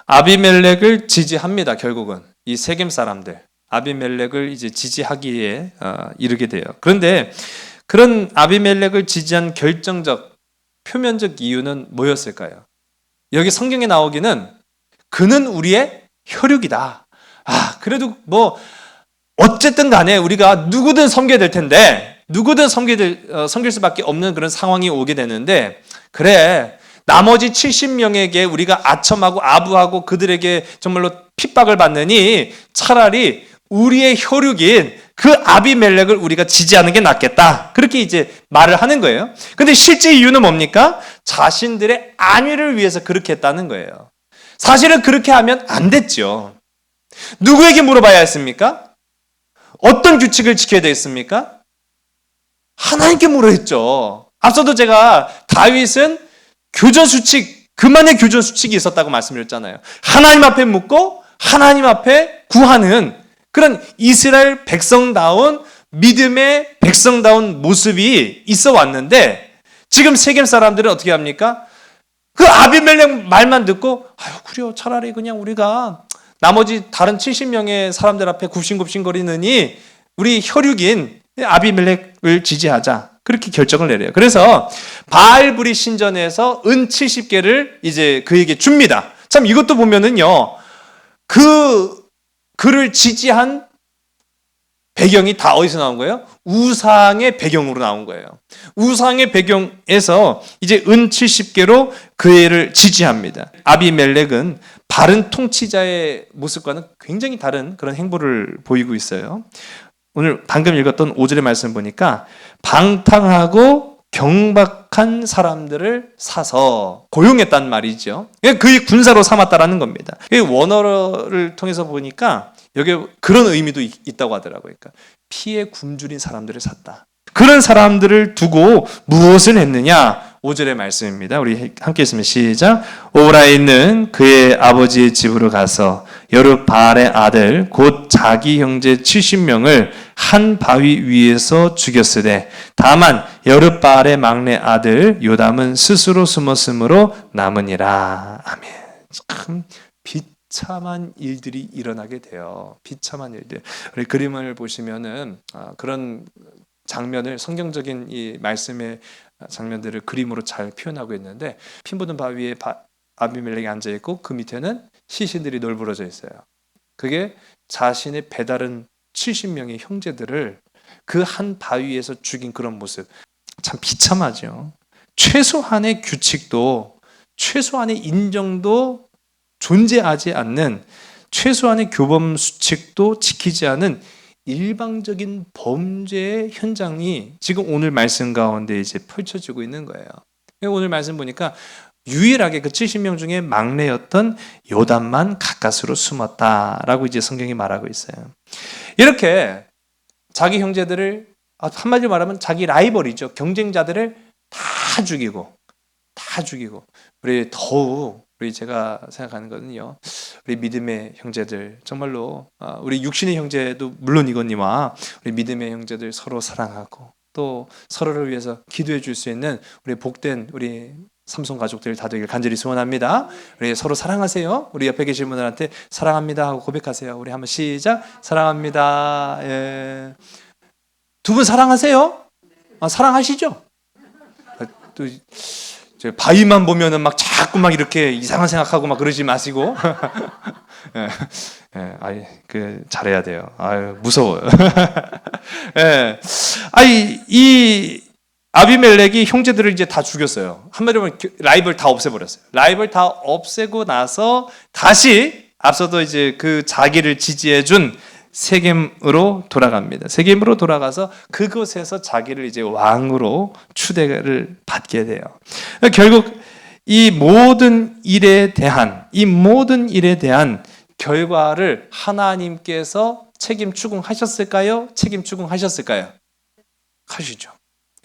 아비멜렉을 지지합니다. 결국은 이 세겜 사람들 아비멜렉을 이제 지지하기에 이르게 돼요. 그런데 그런 아비멜렉을 지지한 결정적 표면적 이유는 뭐였을까요? 여기 성경에 나오기는 그는 우리의 혈육이다. 그래도 뭐 어쨌든 간에 우리가 누구든 섬겨야 될 텐데 누구든 섬길 수밖에 없는 그런 상황이 오게 되는데 그래 나머지 70명에게 우리가 아첨하고 아부하고 그들에게 정말로 핍박을 받느니 차라리 우리의 혈육인 그 아비멜렉을 우리가 지지하는 게 낫겠다. 그렇게 이제 말을 하는 거예요. 근데 실제 이유는 뭡니까? 자신들의 안위를 위해서 그렇게 했다는 거예요. 사실은 그렇게 하면 안 됐죠. 누구에게 물어봐야 했습니까? 어떤 규칙을 지켜야 되겠습니까? 하나님께 물어했죠. 앞서도 제가 다윗은 교전수칙, 그만의 교전수칙이 있었다고 말씀드렸잖아요. 하나님 앞에 묻고 하나님 앞에 구하는 그런 이스라엘 백성다운 믿음의 백성다운 모습이 있어 왔는데 지금 세겜 사람들은 어떻게 합니까? 그 아비멜렉 말만 듣고 그래요. 차라리 그냥 우리가 나머지 다른 70명의 사람들 앞에 굽신굽신거리느니 우리 혈육인 아비멜렉을 지지하자. 그렇게 결정을 내려요. 그래서 바알브리 신전에서 은 70개를 이제 그에게 줍니다. 참 이것도 보면은요. 그를 지지한 배경이 다 어디서 나온 거예요? 우상의 배경으로 나온 거예요. 우상의 배경에서 이제 은 70개로 그 애를 지지합니다. 아비멜렉은 바른 통치자의 모습과는 굉장히 다른 그런 행보를 보이고 있어요. 오늘 방금 읽었던 5절의 말씀 보니까 방탕하고 경박한 사람들을 사서 고용했단 말이죠. 그의 군사로 삼았다라는 겁니다. 원어를 통해서 보니까 여기 그런 의미도 있다고 하더라고요. 그러니까 피에 굶주린 사람들을 샀다. 그런 사람들을 두고 무엇을 했느냐? 5절의 말씀입니다. 우리 함께 했으면 시작. 오라이는 그의 아버지의 집으로 가서 여룻바알의 아들 곧 자기 형제 70명을 한 바위 위에서 죽였으되 다만 여룻바알의 막내 아들 요담은 스스로 숨었으므로 남으니라. 아멘. 참 비참한 일들이 일어나게 돼요. 비참한 일들. 우리 그림을 보시면은 그런 장면을 성경적인 이 말씀의 장면들을 그림으로 잘 표현하고 있는데 피 묻은 바위에 아비멜렉이 앉아 있고 그 밑에는 시신들이 널브러져 있어요. 그게 자신의 배다른 70명의 형제들을 그 한 바위에서 죽인 그런 모습. 참 비참하죠. 최소한의 규칙도 최소한의 인정도 존재하지 않는 최소한의 교범 수칙도 지키지 않은 일방적인 범죄의 현장이 지금 오늘 말씀 가운데 이제 펼쳐지고 있는 거예요. 오늘 말씀 보니까 유일하게 그 70명 중에 막내였던 요담만 가까스로 숨었다라고 이제 성경이 말하고 있어요. 이렇게 자기 형제들을 한마디로 말하면 자기 라이벌이죠. 경쟁자들을 다 죽이고 우리 더욱 우리 제가 생각하는 거는요. 우리 믿음의 형제들 정말로 우리 육신의 형제도 물론이거니와 우리 믿음의 형제들 서로 사랑하고 또 서로를 위해서 기도해 줄 수 있는 우리 복된 우리 삼손 가족들 다 되길 간절히 소원합니다. 우리 서로 사랑하세요. 우리 옆에 계신 분들한테 사랑합니다 하고 고백하세요. 우리 한번 시작. 사랑합니다. 예. 두 분 사랑하세요? 사랑하시죠? 또 바위만 보면은 막 자꾸 막 이렇게 이상한 생각하고 막 그러지 마시고 예, 잘해야 돼요. 무서워요. 예. 이 아비멜렉이 형제들을 이제 다 죽였어요. 한마디로 라이벌 다 없애버렸어요. 라이벌 다 없애고 나서 다시 앞서도 이제 그 자기를 지지해준 세겜으로 돌아갑니다. 세겜으로 돌아가서 그곳에서 자기를 이제 왕으로 추대를 받게 돼요. 결국 이 모든 일에 대한 결과를 하나님께서 책임 추궁하셨을까요? 책임 추궁하셨을까요? 하시죠.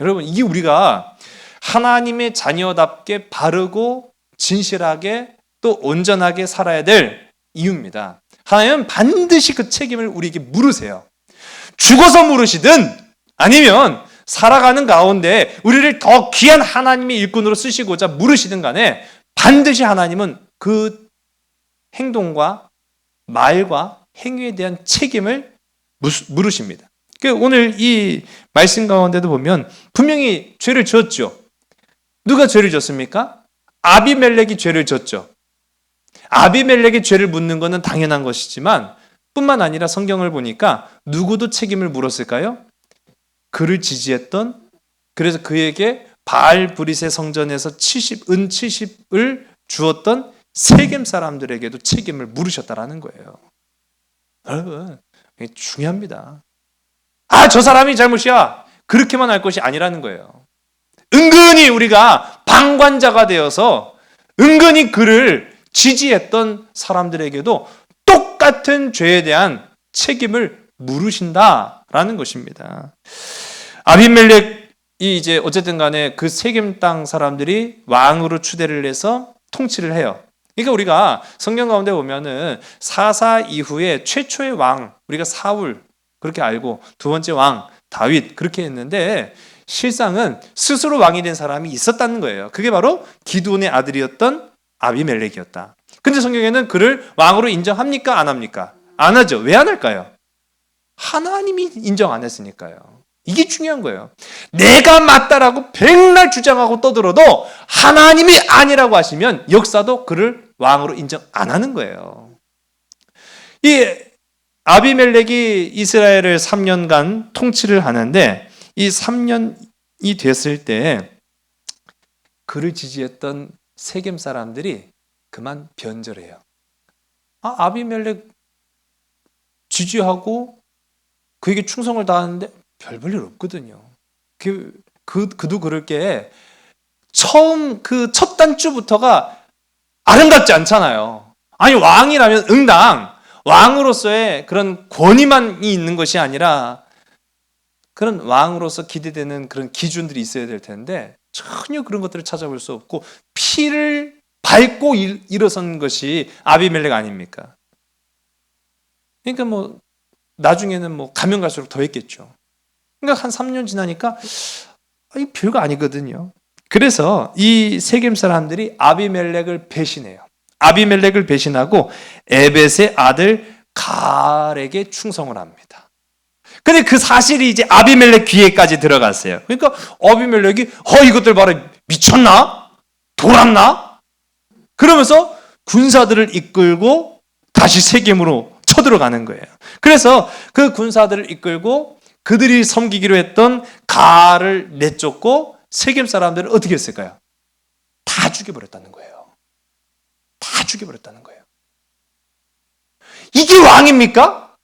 여러분, 이게 우리가 하나님의 자녀답게 바르고 진실하게 또 온전하게 살아야 될 이유입니다. 하나님은 반드시 그 책임을 우리에게 물으세요. 죽어서 물으시든 아니면 살아가는 가운데 우리를 더 귀한 하나님의 일꾼으로 쓰시고자 물으시든 간에 반드시 하나님은 그 행동과 말과 행위에 대한 책임을 물으십니다. 오늘 이 말씀 가운데도 보면 분명히 죄를 지었죠. 누가 죄를 지었습니까? 아비멜렉이 죄를 지었죠. 아비멜렉의 죄를 묻는 것은 당연한 것이지만 뿐만 아니라 성경을 보니까 누구도 책임을 물었을까요? 그를 지지했던, 그래서 그에게 바알브릿의 성전에서 은 70을 주었던 세겜 사람들에게도 책임을 물으셨다라는 거예요. 여러분, 이게 중요합니다. 저 사람이 잘못이야, 그렇게만 할 것이 아니라는 거예요. 은근히 우리가 방관자가 되어서 은근히 그를 지지했던 사람들에게도 똑같은 죄에 대한 책임을 물으신다라는 것입니다. 아비멜렉이 이제 어쨌든 간에 그 세겜 땅 사람들이 왕으로 추대를 해서 통치를 해요. 그러니까 우리가 성경 가운데 보면은 사사 이후에 최초의 왕, 우리가 사울 그렇게 알고 두 번째 왕 다윗 그렇게 했는데 실상은 스스로 왕이 된 사람이 있었다는 거예요. 그게 바로 기드온의 아들이었던 아비멜렉이었다. 근데 성경에는 그를 왕으로 인정합니까? 안 합니까? 안 하죠. 왜 안 할까요? 하나님이 인정 안 했으니까요. 이게 중요한 거예요. 내가 맞다라고 백날 주장하고 떠들어도 하나님이 아니라고 하시면 역사도 그를 왕으로 인정 안 하는 거예요. 이 아비멜렉이 이스라엘을 3년간 통치를 하는데 이 3년이 됐을 때 그를 지지했던 세겜 사람들이 그만 변절해요. 아비멜렉 지지하고 그에게 충성을 다하는데 별 볼 일 없거든요. 그도 그럴 게 처음 그 첫 단추부터가 아름답지 않잖아요. 아니 왕이라면 응당 왕으로서의 그런 권위만이 있는 것이 아니라 그런 왕으로서 기대되는 그런 기준들이 있어야 될 텐데 전혀 그런 것들을 찾아볼 수 없고 피를 밟고 일어선 것이 아비멜렉 아닙니까? 그러니까 나중에는 가면 갈수록 더 했겠죠. 그러니까 한 3년 지나니까 이 별거 아니거든요. 그래서 이 세겜 사람들이 아비멜렉을 배신해요. 아비멜렉을 배신하고 에벳의 아들 갈에게 충성을 합니다. 근데 그 사실이 이제 아비멜렉 귀에까지 들어갔어요. 그러니까 아비멜렉이 이것들 봐라, 미쳤나? 돌았나? 그러면서 군사들을 이끌고 다시 세겜으로 쳐들어가는 거예요. 그래서 그 군사들을 이끌고 그들이 섬기기로 했던 갈을 내쫓고 세겜 사람들을 어떻게 했을까요? 다 죽여버렸다는 거예요. 다 죽여버렸다는 거예요. 이게 왕입니까?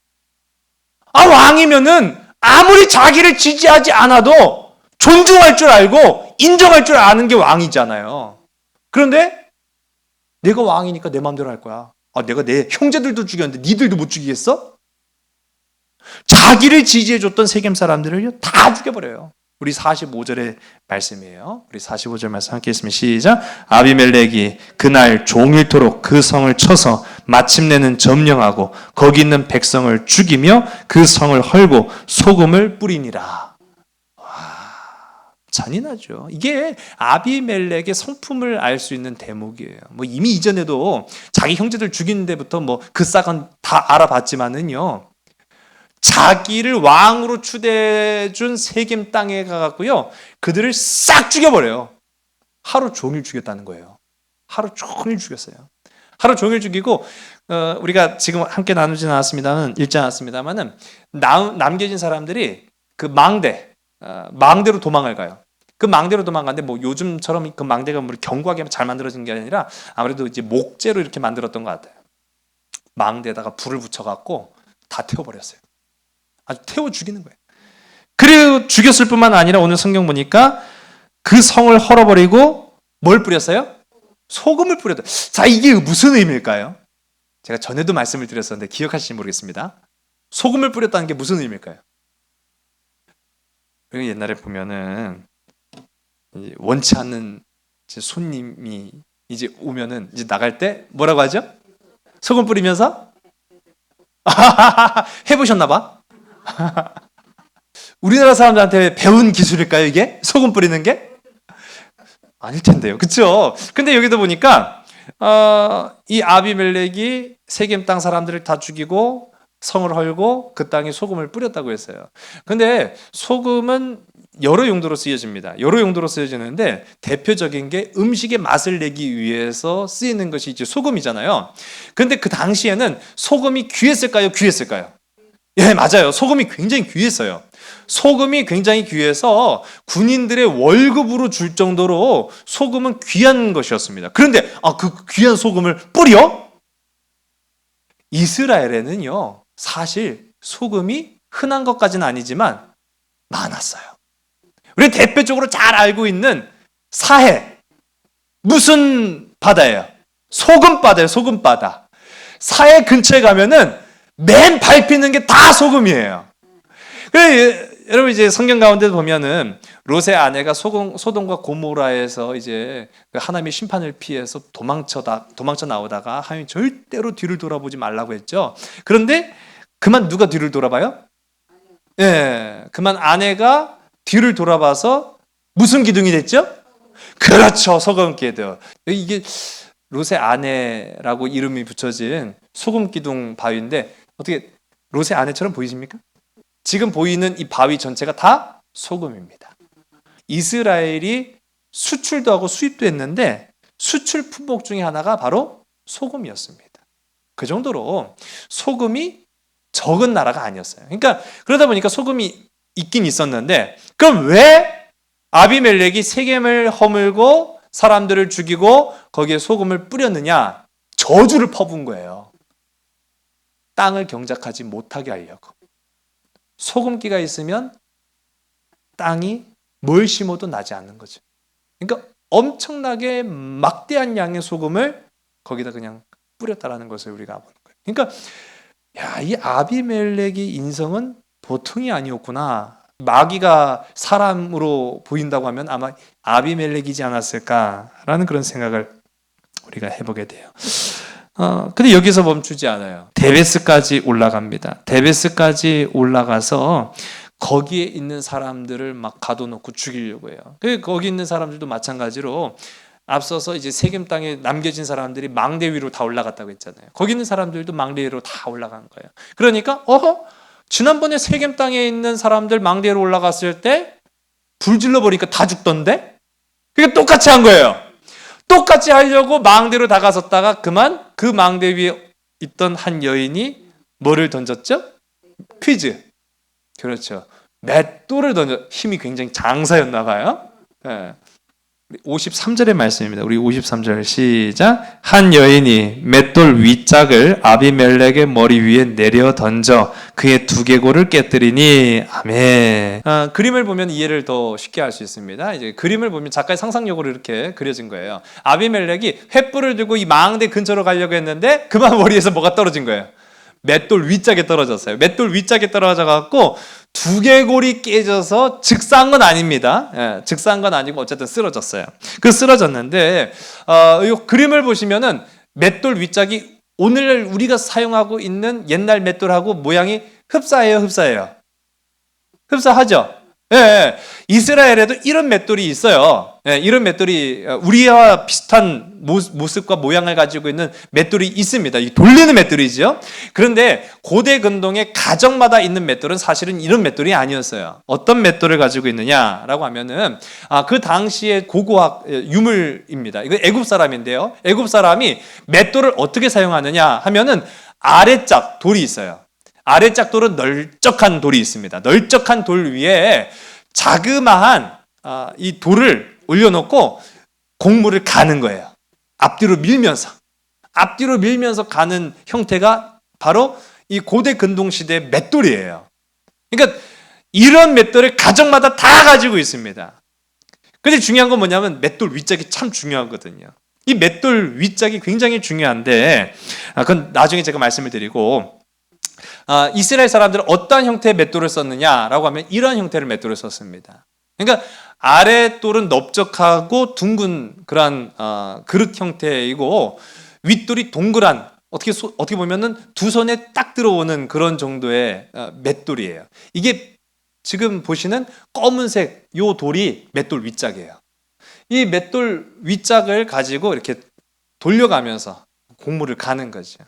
왕이면은 아무리 자기를 지지하지 않아도 존중할 줄 알고 인정할 줄 아는 게 왕이잖아요. 그런데 내가 왕이니까 내 마음대로 할 거야. 내가 내 형제들도 죽였는데 니들도 못 죽이겠어? 자기를 지지해줬던 세겜 사람들을 다 죽여버려요. 우리 45절의 말씀이에요. 우리 45절 말씀 함께 있으면 시작. 아비멜렉이 그날 종일토록 그 성을 쳐서 마침내는 점령하고 거기 있는 백성을 죽이며 그 성을 헐고 소금을 뿌리니라. 잔인하죠. 이게 아비멜렉의 성품을 알 수 있는 대목이에요. 이미 이전에도 자기 형제들 죽이는 데부터 그 싹은 다 알아봤지만은요. 자기를 왕으로 추대해준 세겜 땅에 가갖고요. 그들을 싹 죽여버려요. 하루 종일 죽였다는 거예요. 하루 종일 죽였어요. 하루 종일 죽이고 우리가 지금 함께 나누진 않았습니다만 읽지 않았습니다만은 남겨진 사람들이 그 망대로 도망을 가요. 그 망대로 도망가는데 뭐 요즘처럼 그 망대가 뭐 견고하게 잘 만들어진 게 아니라 아무래도 이제 목재로 이렇게 만들었던 것 같아요. 망대에다가 불을 붙여갖고 다 태워버렸어요. 아주 태워 죽이는 거예요. 그리고 죽였을 뿐만 아니라 오늘 성경 보니까 그 성을 헐어버리고 뭘 뿌렸어요? 소금을 뿌렸다. 자, 이게 무슨 의미일까요? 제가 전에도 말씀을 드렸었는데 기억하실지 모르겠습니다. 소금을 뿌렸다는 게 무슨 의미일까요? 옛날에 보면은 원치 않는 손님이 이제 오면은 이제 나갈 때 뭐라고 하죠? 소금 뿌리면서 해보셨나 봐. 우리나라 사람들한테 배운 기술일까요, 이게? 소금 뿌리는 게? 아닐 텐데요. 그렇죠? 근데 여기도 보니까 이 아비멜렉이 세겜 땅 사람들을 다 죽이고 성을 헐고 그 땅에 소금을 뿌렸다고 했어요. 근데 소금은 여러 용도로 쓰여집니다. 여러 용도로 쓰여지는데 대표적인 게 음식의 맛을 내기 위해서 쓰이는 것이 이제 소금이잖아요. 근데 그 당시에는 소금이 귀했을까요? 귀했을까요? 예, 맞아요. 소금이 굉장히 귀했어요. 소금이 굉장히 귀해서 군인들의 월급으로 줄 정도로 소금은 귀한 것이었습니다. 그런데 그 귀한 소금을 뿌려? 이스라엘에는요, 사실 소금이 흔한 것까지는 아니지만 많았어요. 우리 대표적으로 잘 알고 있는 사해. 무슨 바다예요? 소금바다예요, 소금바다. 사해 근처에 가면은 맨 밟히는 게 다 소금이에요. 그래, 여러분 이제 성경 가운데 보면은 롯의 아내가 소돔과 고모라에서 이제 하나님의 심판을 피해서 도망쳐 나오다가 하나님 절대로 뒤를 돌아보지 말라고 했죠. 그런데 그만 누가 뒤를 돌아봐요? 예, 그만 아내가 뒤를 돌아봐서 무슨 기둥이 됐죠? 그렇죠, 소금 기둥. 이게 롯의 아내라고 이름이 붙여진 소금 기둥 바위인데 어떻게 롯의 아내처럼 보이십니까? 지금 보이는 이 바위 전체가 다 소금입니다. 이스라엘이 수출도 하고 수입도 했는데 수출 품목 중에 하나가 바로 소금이었습니다. 그 정도로 소금이 적은 나라가 아니었어요. 그러니까 그러다 보니까 소금이 있긴 있었는데 그럼 왜 아비멜렉이 세겜을 허물고 사람들을 죽이고 거기에 소금을 뿌렸느냐? 저주를 퍼부은 거예요. 땅을 경작하지 못하게 하려고. 소금기가 있으면 땅이 뭘 심어도 나지 않는 거죠. 그러니까 엄청나게 막대한 양의 소금을 거기다 그냥 뿌렸다라는 것을 우리가 보는 거예요. 그러니까 이 아비멜렉의 인성은 보통이 아니었구나. 마귀가 사람으로 보인다고 하면 아마 아비멜렉이지 않았을까라는 그런 생각을 우리가 해보게 돼요. 근데 여기서 멈추지 않아요. 데베스까지 올라갑니다. 데베스까지 올라가서 거기에 있는 사람들을 막 가둬놓고 죽이려고 해요. 거기 있는 사람들도 마찬가지로 앞서서 이제 세겜 땅에 남겨진 사람들이 망대 위로 다 올라갔다고 했잖아요. 거기 있는 사람들도 망대 위로 다 올라간 거예요. 그러니까 지난번에 세겜 땅에 있는 사람들 망대 위로 올라갔을 때 불 질러버리니까 다 죽던데? 그러니까 똑같이 한 거예요. 똑같이 하려고 망대로 다가섰다가 그만 그 망대 위에 있던 한 여인이 뭐를 던졌죠? 퀴즈. 그렇죠. 맷돌을 힘이 굉장히 장사였나 봐요. 네. 53절의 말씀입니다. 우리 53절 시작. 한 여인이 맷돌 윗짝을 아비멜렉의 머리 위에 내려 던져 그의 두개골을 깨뜨리니 아멘. 그림을 보면 이해를 더 쉽게 할 수 있습니다. 이제 그림을 보면 작가의 상상력으로 이렇게 그려진 거예요. 아비멜렉이 횃불을 들고 이 망대 근처로 가려고 했는데 그만 머리에서 뭐가 떨어진 거예요. 맷돌 윗짝에 떨어졌어요. 맷돌 윗짝에 떨어져 갖고 두개골이 깨져서 즉사한 건 아닙니다. 즉사한 건 아니고 어쨌든 쓰러졌어요. 그 쓰러졌는데 이 그림을 보시면은 맷돌 윗짝이 오늘 우리가 사용하고 있는 옛날 맷돌하고 모양이 흡사해요, 흡사해요. 흡사하죠. 예, 예. 이스라엘에도 이런 맷돌이 있어요. 예, 이런 맷돌이 우리와 비슷한 모습과 모양을 가지고 있는 맷돌이 있습니다. 이 돌리는 맷돌이죠. 그런데 고대 근동의 가정마다 있는 맷돌은 사실은 이런 맷돌이 아니었어요. 어떤 맷돌을 가지고 있느냐라고 하면은 그 당시의 고고학 유물입니다. 이거 애굽 사람인데요. 애굽 사람이 맷돌을 어떻게 사용하느냐 하면은 아래짝 돌이 있어요. 아래짝 돌은 널쩍한 돌이 있습니다. 널쩍한 돌 위에 자그마한 이 돌을 올려놓고 곡물을 가는 거예요. 앞뒤로 밀면서 가는 형태가 바로 이 고대 근동 시대의 맷돌이에요. 그러니까 이런 맷돌을 가정마다 다 가지고 있습니다. 근데 중요한 건 뭐냐면 맷돌 윗짝이 참 중요하거든요. 이 맷돌 윗짝이 굉장히 중요한데 그건 나중에 제가 말씀을 드리고, 이스라엘 사람들은 어떠한 형태의 맷돌을 썼느냐라고 하면 이런 형태의 맷돌을 썼습니다. 그러니까 아랫돌은 넓적하고 둥근 그런 그릇 형태이고 윗돌이 동그란 어떻게 보면은 두 손에 딱 들어오는 그런 정도의 맷돌이에요. 이게 지금 보시는 검은색 요 돌이 맷돌 윗짝이에요. 이 맷돌 윗짝을 가지고 이렇게 돌려가면서 곡물을 가는 거죠.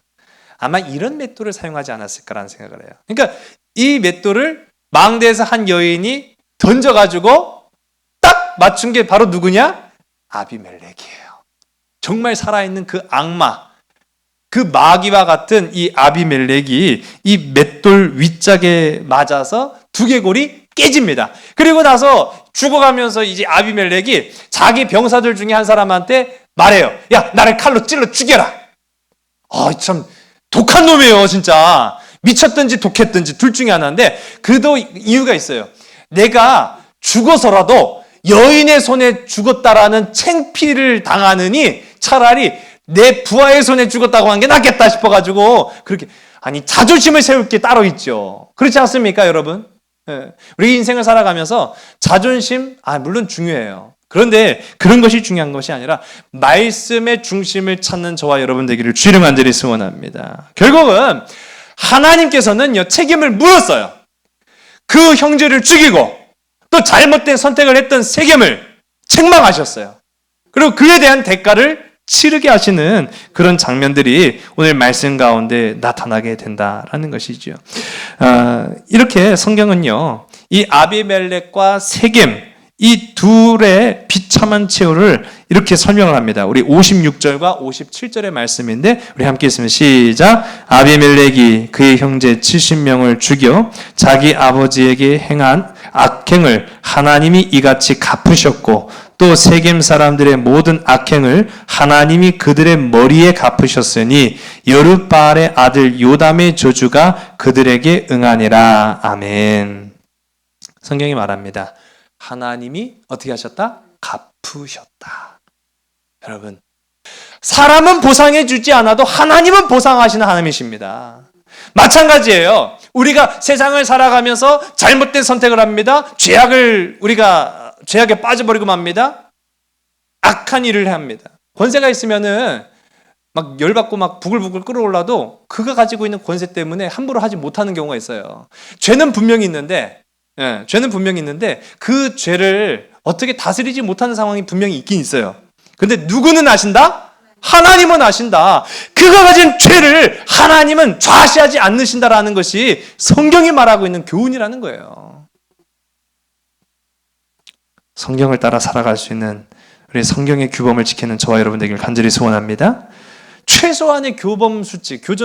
아마 이런 맷돌을 사용하지 않았을까라는 생각을 해요. 그러니까 이 맷돌을 망대에서 한 여인이 던져가지고 딱 맞춘 게 바로 누구냐? 아비멜렉이에요. 정말 살아있는 그 악마, 그 마귀와 같은 이 아비멜렉이 이 맷돌 윗짝에 맞아서 두개골이 깨집니다. 그리고 나서 죽어가면서 이제 아비멜렉이 자기 병사들 중에 한 사람한테 말해요. 야, 나를 칼로 찔러 죽여라. 참 독한 놈이에요, 진짜. 미쳤든지 독했든지 둘 중에 하나인데, 그도 이유가 있어요. 내가 죽어서라도 여인의 손에 죽었다라는 창피를 당하느니 차라리 내 부하의 손에 죽었다고 한 게 낫겠다 싶어가지고 그렇게, 아니 자존심을 세울 게 따로 있죠. 그렇지 않습니까, 여러분? 예. 우리 인생을 살아가면서 자존심 물론 중요해요. 그런데 그런 것이 중요한 것이 아니라 말씀의 중심을 찾는 저와 여러분 되기를 주님 간절히 소원합니다. 결국은 하나님께서는요, 책임을 물었어요. 그 형제를 죽이고 또 잘못된 선택을 했던 세겜을 책망하셨어요. 그리고 그에 대한 대가를 치르게 하시는 그런 장면들이 오늘 말씀 가운데 나타나게 된다라는 것이죠. 이렇게 성경은요, 이 아비멜렉과 세겜 이 둘의 비참한 최후를 이렇게 설명을 합니다. 우리 56절과 57절의 말씀인데 우리 함께 있으면 시작. 아비멜렉이 그의 형제 70명을 죽여 자기 아버지에게 행한 악행을 하나님이 이같이 갚으셨고 또 세겜 사람들의 모든 악행을 하나님이 그들의 머리에 갚으셨으니 여룻바알의 아들 요담의 저주가 그들에게 응하니라. 아멘. 성경이 말합니다. 하나님이 어떻게 하셨다? 갚으셨다. 여러분, 사람은 보상해 주지 않아도 하나님은 보상하시는 하나님이십니다. 마찬가지예요. 우리가 세상을 살아가면서 잘못된 선택을 합니다. 죄악에 빠져버리고 맙니다. 악한 일을 합니다. 권세가 있으면은 막 열받고 막 부글부글 끓어올라도 그가 가지고 있는 권세 때문에 함부로 하지 못하는 경우가 있어요. 죄는 분명히 있는데 그 죄를 어떻게 다스리지 못하는 상황이 분명히 있긴 있어요. 근데 누구는 아신다? 하나님은 아신다. 그가 가진 죄를 하나님은 좌시하지 않으신다라는 것이 성경이 말하고 있는 교훈이라는 거예요. 성경을 따라 살아갈 수 있는 우리 성경의 규범을 지키는 저와 여러분 되기를 간절히 소원합니다. 최소한의 교전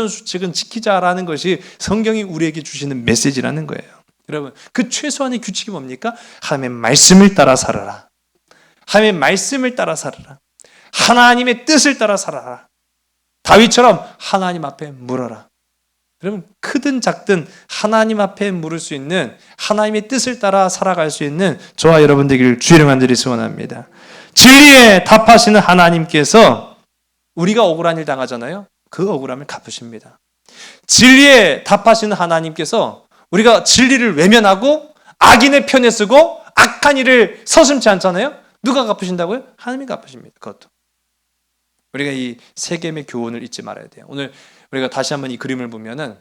수칙은 지키자라는 것이 성경이 우리에게 주시는 메시지라는 거예요. 여러분, 그 최소한의 규칙이 뭡니까? 하나님의 말씀을 따라 살아라. 하나님의 말씀을 따라 살아라. 하나님의 뜻을 따라 살아라. 다윗처럼 하나님 앞에 물어라. 여러분, 크든 작든 하나님 앞에 물을 수 있는 하나님의 뜻을 따라 살아갈 수 있는 저와 여러분 되기를 주의 간절히 소원합니다. 진리에 답하시는 하나님께서 우리가 억울한 일 당하잖아요. 그 억울함을 갚으십니다. 진리에 답하시는 하나님께서 우리가 진리를 외면하고 악인의 편에 쓰고 악한 일을 서슴지 않잖아요. 누가 갚으신다고요? 하나님이 갚으십니다. 그것도. 우리가 이 세겜의 교훈을 잊지 말아야 돼요. 오늘 우리가 다시 한번 이 그림을 보면은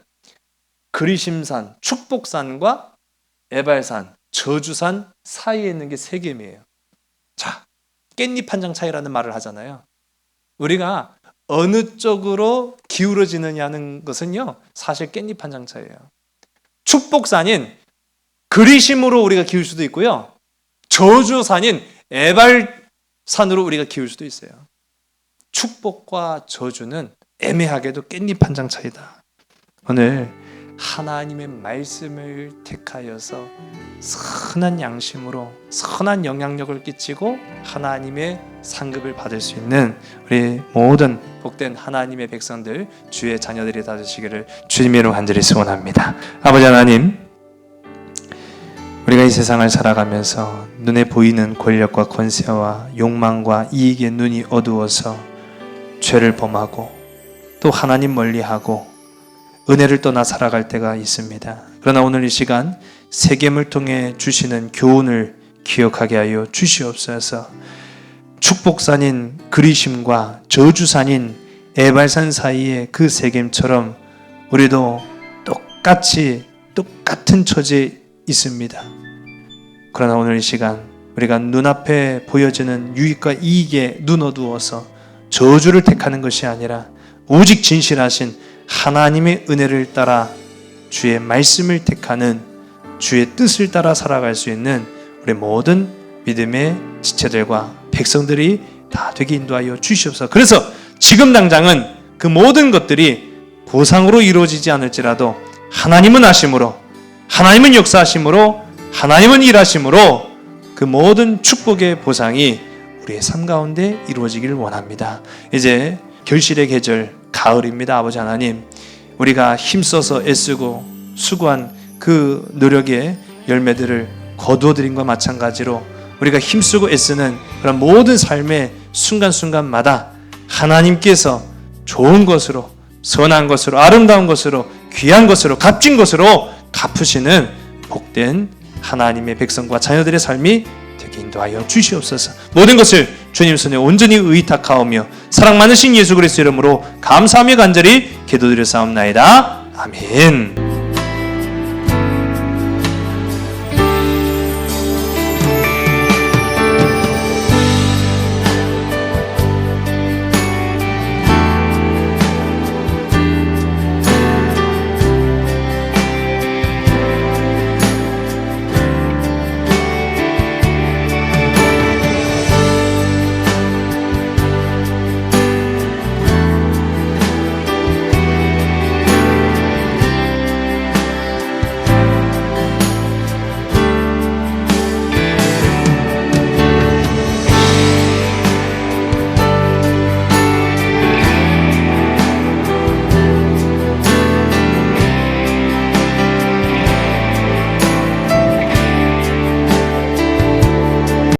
그리심산, 축복산과 에발산 저주산 사이에 있는 게 세겜이에요. 자, 깻잎 한 장 차이라는 말을 하잖아요. 우리가 어느 쪽으로 기울어지느냐는 것은요, 사실 깻잎 한 장 차이예요. 축복산인 그리심으로 우리가 기울 수도 있고요, 저주산인 에발산으로 우리가 기울 수도 있어요. 축복과 저주는 애매하게도 깻잎 한 장 차이다. 오늘 하나님의 말씀을 택하여서 선한 양심으로 선한 영향력을 끼치고 하나님의 상급을 받을 수 있는 우리 모든 복된 하나님의 백성들, 주의 자녀들이 다 되시기를 주님의 이름으로 간절히 소원합니다. 아버지 하나님, 우리가 이 세상을 살아가면서 눈에 보이는 권력과 권세와 욕망과 이익의 눈이 어두워서 죄를 범하고 또 하나님 멀리하고 은혜를 떠나 살아갈 때가 있습니다. 그러나 오늘 이 시간 세겜을 통해 주시는 교훈을 기억하게 하여 주시옵소서. 축복산인 그리심과 저주산인 에발산 사이에 그 세겜처럼 우리도 똑같은 처지에 있습니다. 그러나 오늘 이 시간 우리가 눈앞에 보여지는 유익과 이익에 눈 어두워서 저주를 택하는 것이 아니라 오직 진실하신 하나님의 은혜를 따라 주의 말씀을 택하는, 주의 뜻을 따라 살아갈 수 있는 우리 모든 믿음의 지체들과 백성들이 다 되게 인도하여 주시옵소서. 그래서 지금 당장은 그 모든 것들이 보상으로 이루어지지 않을지라도 하나님은 하심으로, 하나님은 역사하심으로, 하나님은 일하심으로 그 모든 축복의 보상이 우리의 삶 가운데 이루어지기를 원합니다. 이제 결실의 계절 가을입니다. 아버지 하나님, 우리가 힘써서 애쓰고 수고한 그 노력의 열매들을 거두어들인 것과 마찬가지로 우리가 힘쓰고 애쓰는 그런 모든 삶의 순간순간마다 하나님께서 좋은 것으로, 선한 것으로, 아름다운 것으로, 귀한 것으로, 값진 것으로 갚으시는 복된 하나님의 백성과 자녀들의 삶이 되게 인도하여 주시옵소서. 모든 것을 주님 손에 온전히 의탁하오며 사랑 많으신 예수 그리스도 이름으로 감사하며 간절히 기도드려 사옵나이다. 아멘.